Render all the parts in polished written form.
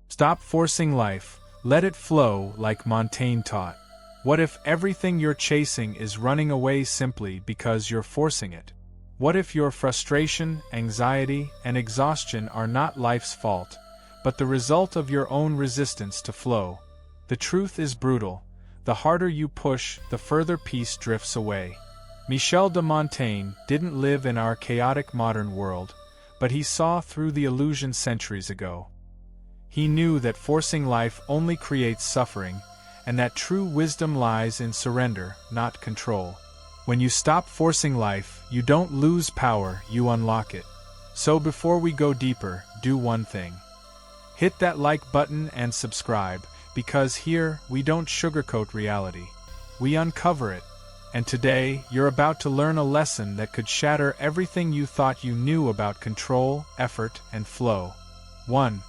Stop forcing life, let it flow like Montaigne taught. What if everything you're chasing is running away simply because you're forcing it? What if your frustration, anxiety, and exhaustion are not life's fault, but the result of your own resistance to flow? The truth is brutal. The harder you push, the further peace drifts away. Michel de Montaigne didn't live in our chaotic modern world, but he saw through the illusion centuries ago. He knew that forcing life only creates suffering, and that true wisdom lies in surrender, not control. When you stop forcing life, you don't lose power, you unlock it. So before we go deeper, do one thing. Hit that like button and subscribe, because here, we don't sugarcoat reality. We uncover it. And today, you're about to learn a lesson that could shatter everything you thought you knew about control, effort, and flow. 1.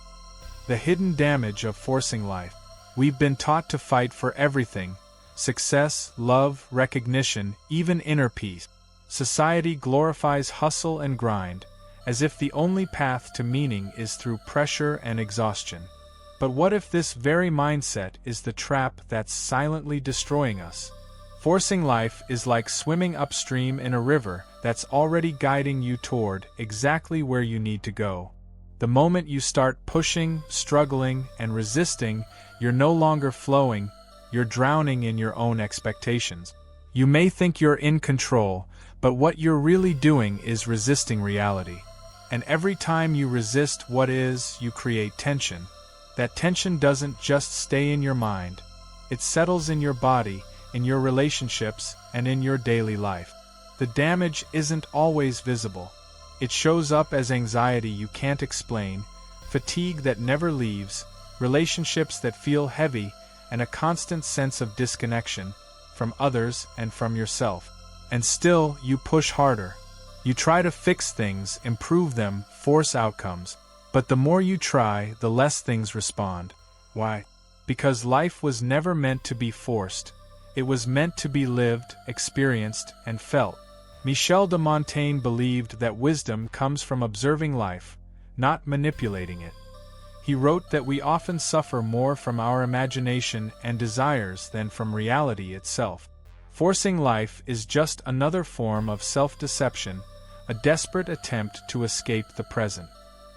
The hidden damage of forcing life. We've been taught to fight for everything: success, love, recognition, even inner peace. Society glorifies hustle and grind, as if the only path to meaning is through pressure and exhaustion. But what if this very mindset is the trap that's silently destroying us? Forcing life is like swimming upstream in a river that's already guiding you toward exactly where you need to go. The moment you start pushing, struggling, and resisting, you're no longer flowing, you're drowning in your own expectations. You may think you're in control, but what you're really doing is resisting reality. And every time you resist what is, you create tension. That tension doesn't just stay in your mind. It settles in your body, in your relationships, and in your daily life. The damage isn't always visible. It shows up as anxiety you can't explain, fatigue that never leaves, relationships that feel heavy, and a constant sense of disconnection from others and from yourself. And still, you push harder. You try to fix things, improve them, force outcomes. But the more you try, the less things respond. Why? Because life was never meant to be forced. It was meant to be lived, experienced, and felt. Michel de Montaigne believed that wisdom comes from observing life, not manipulating it. He wrote that we often suffer more from our imagination and desires than from reality itself. Forcing life is just another form of self-deception, a desperate attempt to escape the present.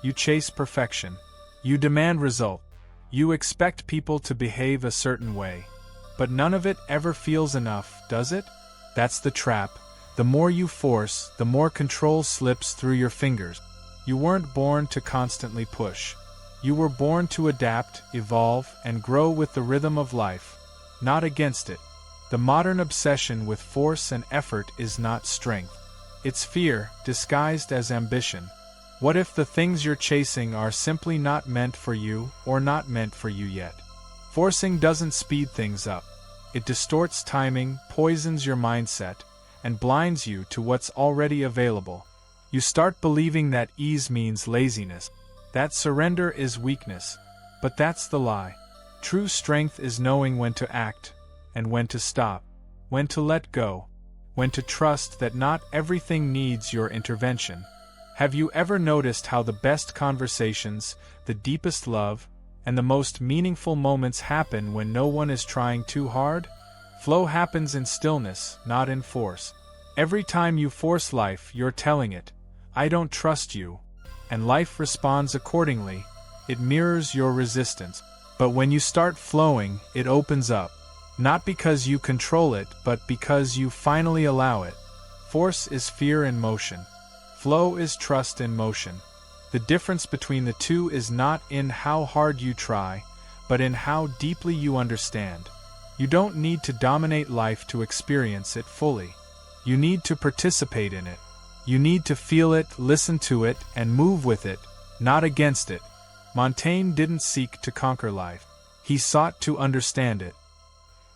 You chase perfection. You demand result. You expect people to behave a certain way. But none of it ever feels enough, does it? That's the trap. The more you force, the more control slips through your fingers. You weren't born to constantly push. You were born to adapt, evolve, and grow with the rhythm of life, not against it. The modern obsession with force and effort is not strength. It's fear, disguised as ambition. What if the things you're chasing are simply not meant for you, or not meant for you yet? Forcing doesn't speed things up. It distorts timing, poisons your mindset, and blinds you to what's already available. You start believing that ease means laziness, that surrender is weakness. But that's the lie. True strength is knowing when to act, and when to stop, when to let go, when to trust that not everything needs your intervention. Have you ever noticed how the best conversations, the deepest love, and the most meaningful moments happen when no one is trying too hard? Flow happens in stillness, not in force. Every time you force life, you're telling it, "I don't trust you." And life responds accordingly. It mirrors your resistance. But when you start flowing, it opens up. Not because you control it, but because you finally allow it. Force is fear in motion. Flow is trust in motion. The difference between the two is not in how hard you try, but in how deeply you understand. You don't need to dominate life to experience it fully. You need to participate in it. You need to feel it, listen to it, and move with it, not against it. Montaigne didn't seek to conquer life. He sought to understand it.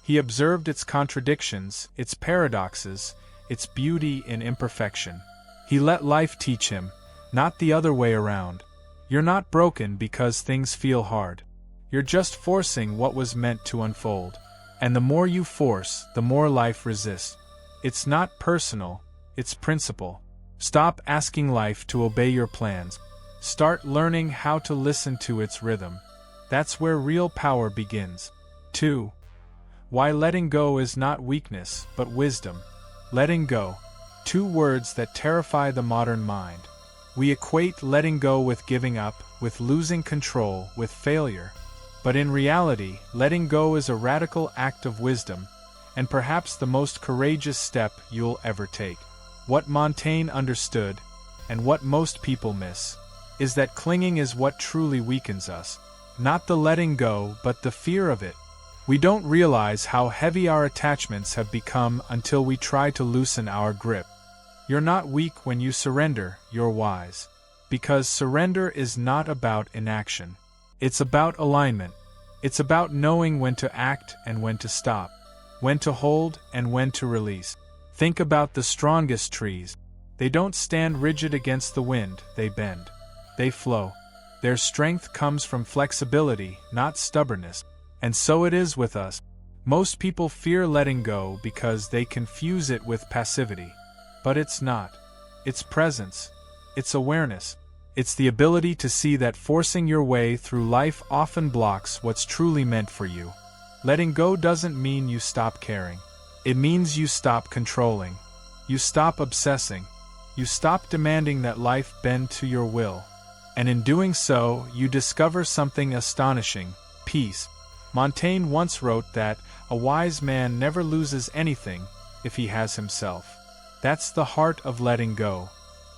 He observed its contradictions, its paradoxes, its beauty in imperfection. He let life teach him, not the other way around. You're not broken because things feel hard. You're just forcing what was meant to unfold. And the more you force, the more life resists. It's not personal, it's principle. Stop asking life to obey your plans. Start learning how to listen to its rhythm. That's where real power begins. 2. Why letting go is not weakness, but wisdom. Letting go. Two words that terrify the modern mind. We equate letting go with giving up, with losing control, with failure. But in reality, letting go is a radical act of wisdom, and perhaps the most courageous step you'll ever take. What Montaigne understood, and what most people miss, is that clinging is what truly weakens us. Not the letting go, but the fear of it. We don't realize how heavy our attachments have become until we try to loosen our grip. You're not weak when you surrender, you're wise. Because surrender is not about inaction. It's about alignment. It's about knowing when to act and when to stop, when to hold and when to release. Think about the strongest trees. They don't stand rigid against the wind, they bend. They flow. Their strength comes from flexibility, not stubbornness. And so it is with us. Most people fear letting go because they confuse it with passivity. But it's not. It's presence. It's awareness. It's the ability to see that forcing your way through life often blocks what's truly meant for you. Letting go doesn't mean you stop caring. It means you stop controlling. You stop obsessing. You stop demanding that life bend to your will. And in doing so, you discover something astonishing: peace. Montaigne once wrote that a wise man never loses anything if he has himself. That's the heart of letting go.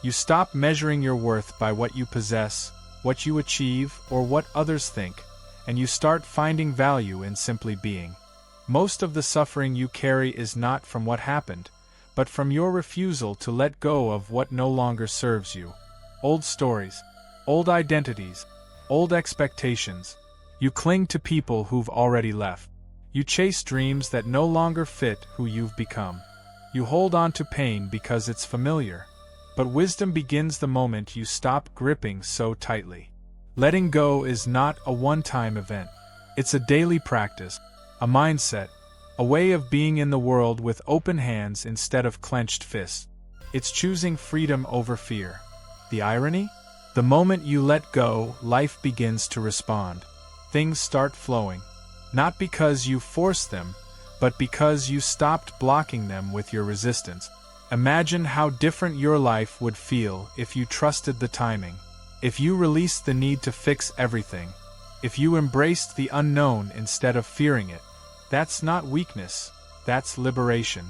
You stop measuring your worth by what you possess, what you achieve, or what others think, and you start finding value in simply being. Most of the suffering you carry is not from what happened, but from your refusal to let go of what no longer serves you. Old stories, old identities, old expectations. You cling to people who've already left. You chase dreams that no longer fit who you've become. You hold on to pain because it's familiar. But wisdom begins the moment you stop gripping so tightly. Letting go is not a one-time event. It's a daily practice, a mindset, a way of being in the world with open hands instead of clenched fists. It's choosing freedom over fear. The irony? The moment you let go, life begins to respond. Things start flowing. Not because you forced them, but because you stopped blocking them with your resistance. Imagine how different your life would feel if you trusted the timing. If you released the need to fix everything. If you embraced the unknown instead of fearing it. That's not weakness, that's liberation.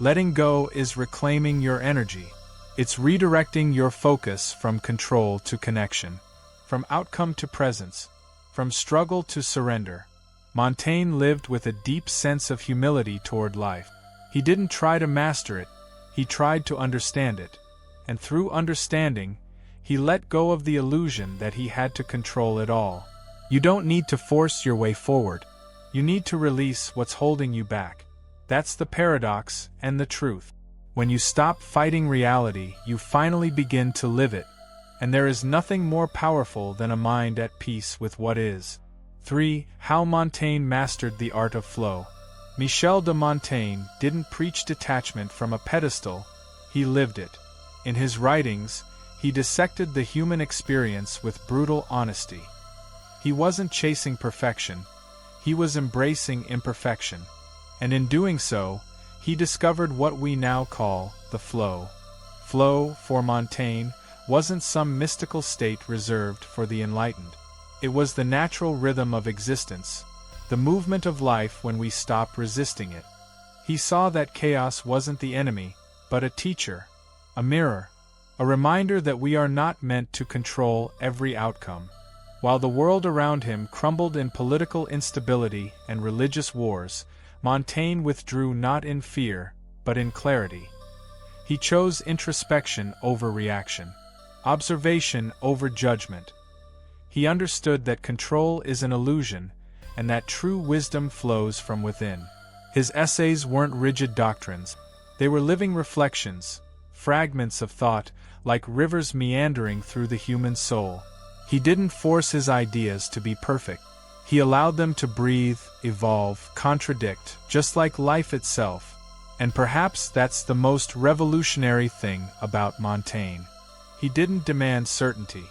Letting go is reclaiming your energy. It's redirecting your focus from control to connection, from outcome to presence, from struggle to surrender. Montaigne lived with a deep sense of humility toward life. He didn't try to master it, he tried to understand it. And through understanding, he let go of the illusion that he had to control it all. You don't need to force your way forward. You need to release what's holding you back. That's the paradox and the truth. When you stop fighting reality, you finally begin to live it. And there is nothing more powerful than a mind at peace with what is. 3. How Montaigne mastered the art of flow. Michel de Montaigne didn't preach detachment from a pedestal, he lived it. In his writings, he dissected the human experience with brutal honesty. He wasn't chasing perfection, he was embracing imperfection. And in doing so, he discovered what we now call the flow. Flow, for Montaigne, wasn't some mystical state reserved for the enlightened. It was the natural rhythm of existence, the movement of life when we stop resisting it. He saw that chaos wasn't the enemy, but a teacher, a mirror, a reminder that we are not meant to control every outcome. While the world around him crumbled in political instability and religious wars, Montaigne withdrew not in fear, but in clarity. He chose introspection over reaction, observation over judgment. He understood that control is an illusion, and that true wisdom flows from within. His essays weren't rigid doctrines, they were living reflections, fragments of thought, like rivers meandering through the human soul. He didn't force his ideas to be perfect. He allowed them to breathe, evolve, contradict, just like life itself. And perhaps that's the most revolutionary thing about Montaigne. He didn't demand certainty.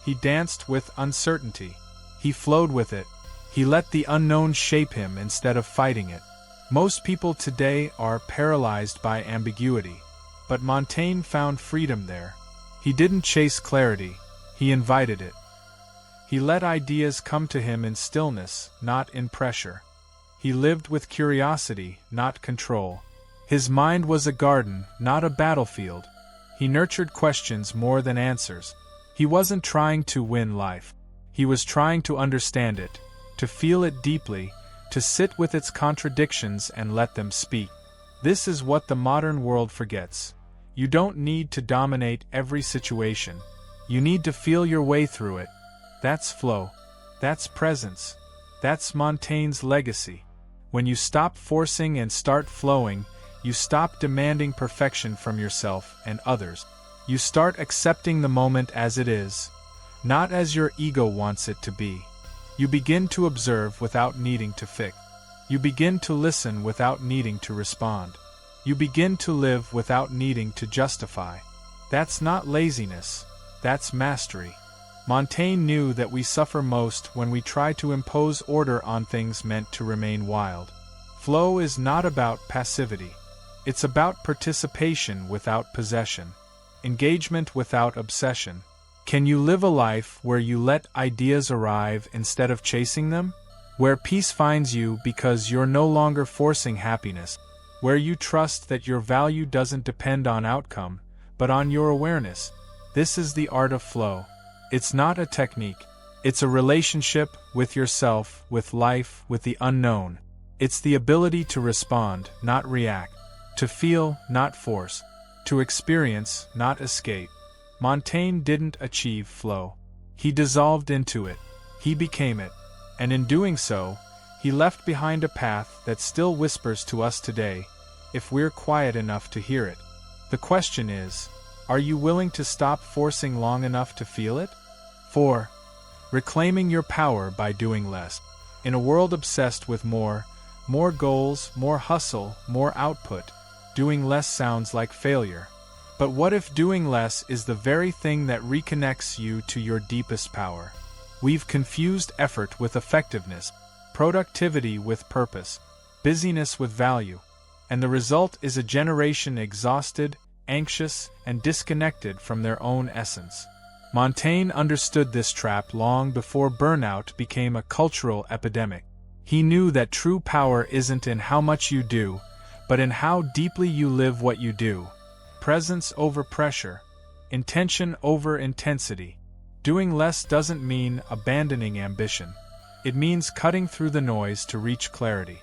He danced with uncertainty. He flowed with it. He let the unknown shape him instead of fighting it. Most people today are paralyzed by ambiguity, but Montaigne found freedom there. He didn't chase clarity, he invited it. He let ideas come to him in stillness, not in pressure. He lived with curiosity, not control. His mind was a garden, not a battlefield. He nurtured questions more than answers. He wasn't trying to win life. He was trying to understand it, to feel it deeply, to sit with its contradictions and let them speak. This is what the modern world forgets. You don't need to dominate every situation. You need to feel your way through it. That's flow. That's presence. That's Montaigne's legacy. When you stop forcing and start flowing, you stop demanding perfection from yourself and others. You start accepting the moment as it is, not as your ego wants it to be. You begin to observe without needing to fix. You begin to listen without needing to respond. You begin to live without needing to justify. That's not laziness, that's mastery. Montaigne knew that we suffer most when we try to impose order on things meant to remain wild. Flow is not about passivity. It's about participation without possession, engagement without obsession. Can you live a life where you let ideas arrive instead of chasing them? Where peace finds you because you're no longer forcing happiness? Where you trust that your value doesn't depend on outcome, but on your awareness? This is the art of flow. It's not a technique. It's a relationship with yourself, with life, with the unknown. It's the ability to respond, not react. To feel, not force. To experience, not escape. Montaigne didn't achieve flow. He dissolved into it. He became it. And in doing so, he left behind a path that still whispers to us today, if we're quiet enough to hear it. The question is, are you willing to stop forcing long enough to feel it? 4. Reclaiming your power by doing less. In a world obsessed with more goals, more hustle, more output, doing less sounds like failure. But what if doing less is the very thing that reconnects you to your deepest power? We've confused effort with effectiveness, productivity with purpose, busyness with value, and the result is a generation exhausted, anxious, and disconnected from their own essence. Montaigne understood this trap long before burnout became a cultural epidemic. He knew that true power isn't in how much you do, but in how deeply you live what you do. Presence over pressure, intention over intensity. Doing less doesn't mean abandoning ambition. It means cutting through the noise to reach clarity.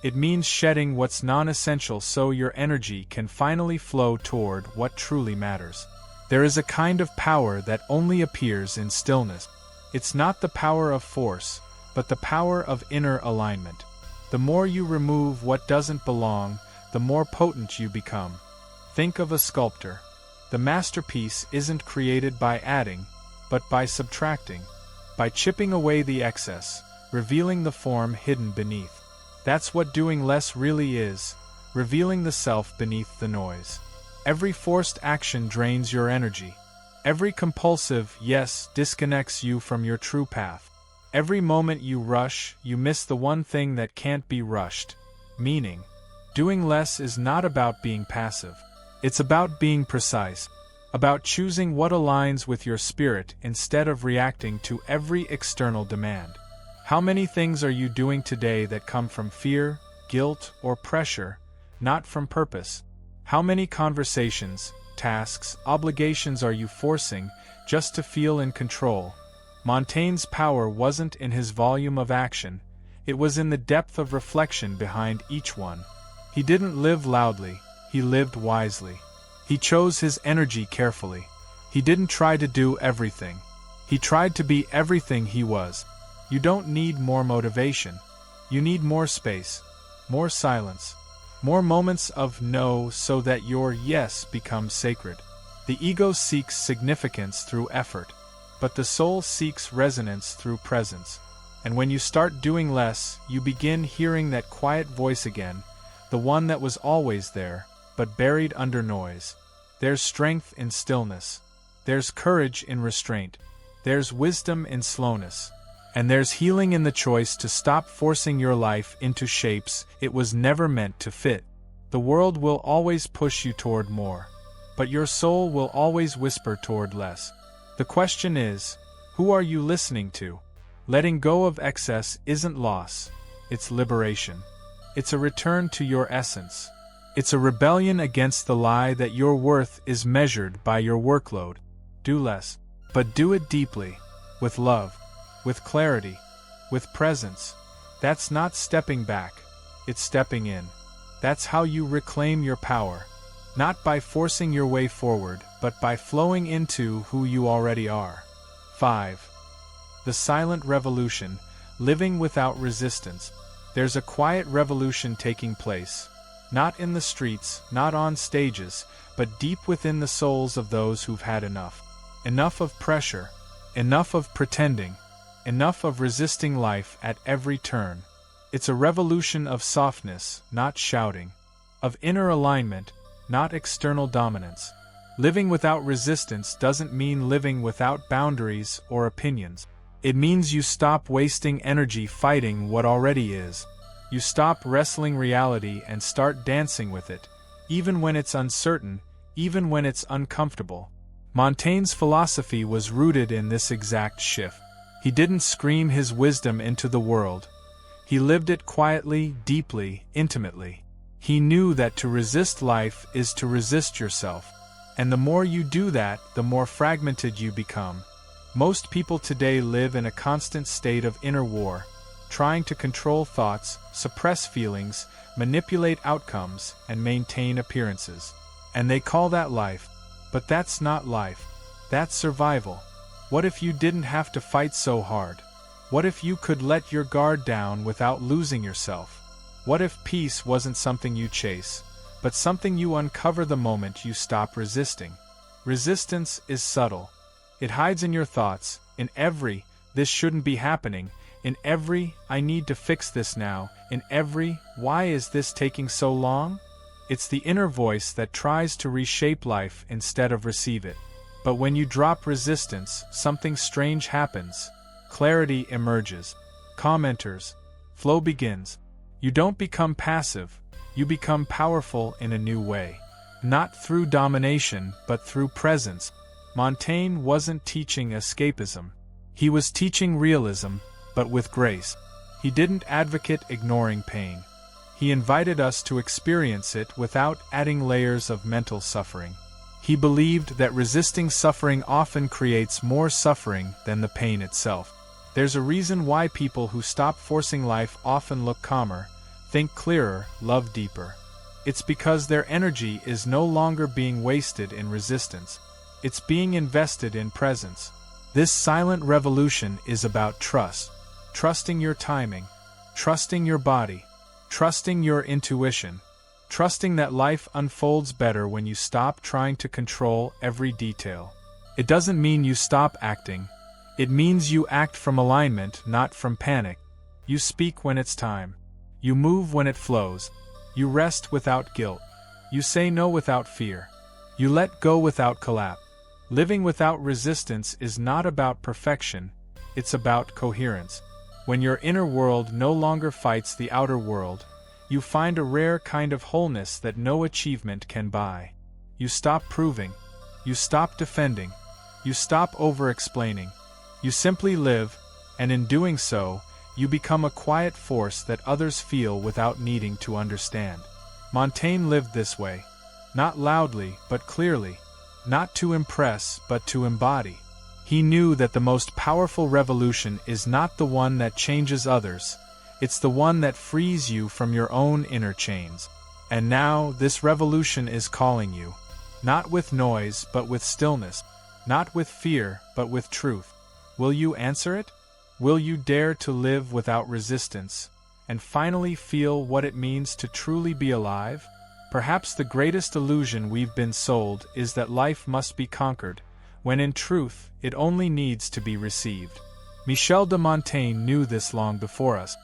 It means shedding what's non-essential so your energy can finally flow toward what truly matters. There is a kind of power that only appears in stillness. It's not the power of force, but the power of inner alignment. The more you remove what doesn't belong, the more potent you become. Think of a sculptor. The masterpiece isn't created by adding, but by subtracting, by chipping away the excess, revealing the form hidden beneath. That's what doing less really is, revealing the self beneath the noise. Every forced action drains your energy. Every compulsive yes disconnects you from your true path. Every moment you rush, you miss the one thing that can't be rushed. Meaning. Doing less is not about being passive. It's about being precise. About choosing what aligns with your spirit instead of reacting to every external demand. How many things are you doing today that come from fear, guilt, or pressure, not from purpose? How many conversations, tasks, obligations are you forcing just to feel in control? Montaigne's power wasn't in his volume of action, it was in the depth of reflection behind each one. He didn't live loudly, he lived wisely. He chose his energy carefully. He didn't try to do everything. He tried to be everything he was. You don't need more motivation. You need more space, more silence, more moments of no so that your yes becomes sacred. The ego seeks significance through effort, but the soul seeks resonance through presence. And when you start doing less, you begin hearing that quiet voice again, the one that was always there, but buried under noise. There's strength in stillness. There's courage in restraint. There's wisdom in slowness. And there's healing in the choice to stop forcing your life into shapes it was never meant to fit. The world will always push you toward more, but your soul will always whisper toward less. The question is, who are you listening to? Letting go of excess isn't loss, it's liberation. It's a return to your essence. It's a rebellion against the lie that your worth is measured by your workload. Do less, but do it deeply, with love, with clarity, with presence. That's not stepping back, it's stepping in. That's how you reclaim your power, not by forcing your way forward, but by flowing into who you already are. 5. The silent revolution, living without resistance. There's a quiet revolution taking place, not in the streets, not on stages, but deep within the souls of those who've had enough. Enough of pressure, enough of pretending, enough of resisting life at every turn. It's a revolution of softness, not shouting, of inner alignment, not external dominance. Living without resistance doesn't mean living without boundaries or opinions. It means you stop wasting energy fighting what already is. You stop wrestling reality and start dancing with it, even when it's uncertain, even when it's uncomfortable. Montaigne's philosophy was rooted in this exact shift. He didn't scream his wisdom into the world. He lived it quietly, deeply, intimately. He knew that to resist life is to resist yourself. And the more you do that, the more fragmented you become. Most people today live in a constant state of inner war, trying to control thoughts, suppress feelings, manipulate outcomes, and maintain appearances. And they call that life. But that's not life. That's survival. What if you didn't have to fight so hard? What if you could let your guard down without losing yourself? What if peace wasn't something you chase, but something you uncover the moment you stop resisting? Resistance is subtle. It hides in your thoughts, in every, "this shouldn't be happening," in every, "I need to fix this now," in every, "why is this taking so long?" It's the inner voice that tries to reshape life instead of receive it. But when you drop resistance, something strange happens. Clarity emerges. Calm enters. Flow begins. You don't become passive, you become powerful in a new way. Not through domination, but through presence. Montaigne wasn't teaching escapism. He was teaching realism, but with grace. He didn't advocate ignoring pain. He invited us to experience it without adding layers of mental suffering. He believed that resisting suffering often creates more suffering than the pain itself. There's a reason why people who stop forcing life often look calmer, think clearer, love deeper. It's because their energy is no longer being wasted in resistance. It's being invested in presence. This silent revolution is about trust. Trusting your timing. Trusting your body. Trusting your intuition. Trusting that life unfolds better when you stop trying to control every detail. It doesn't mean you stop acting. It means you act from alignment, not from panic. You speak when it's time. You move when it flows. You rest without guilt. You say no without fear. You let go without collapse. Living without resistance is not about perfection, it's about coherence. When your inner world no longer fights the outer world, you find a rare kind of wholeness that no achievement can buy. You stop proving. You stop defending. You stop over-explaining. You simply live, and in doing so, you become a quiet force that others feel without needing to understand. Montaigne lived this way. Not loudly, but clearly. Not to impress, but to embody. He knew that the most powerful revolution is not the one that changes others, it's the one that frees you from your own inner chains. And now, this revolution is calling you. Not with noise, but with stillness. Not with fear, but with truth. Will you answer it? Will you dare to live without resistance, and finally feel what it means to truly be alive? Perhaps the greatest illusion we've been sold is that life must be conquered, when in truth, it only needs to be received. Michel de Montaigne knew this long before us.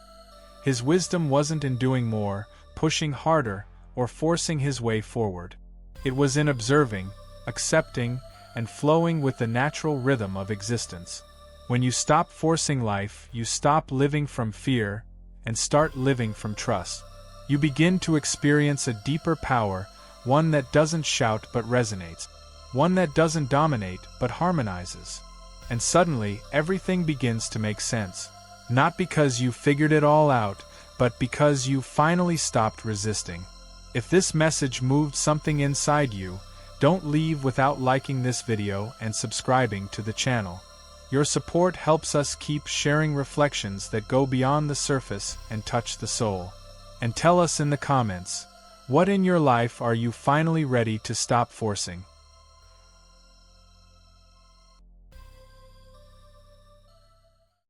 His wisdom wasn't in doing more, pushing harder, or forcing his way forward. It was in observing, accepting, and flowing with the natural rhythm of existence. When you stop forcing life, you stop living from fear and start living from trust. You begin to experience a deeper power, one that doesn't shout but resonates, one that doesn't dominate but harmonizes. And suddenly, everything begins to make sense. Not because you figured it all out, but because you finally stopped resisting. If this message moved something inside you, don't leave without liking this video and subscribing to the channel. Your support helps us keep sharing reflections that go beyond the surface and touch the soul. And tell us in the comments, what in your life are you finally ready to stop forcing?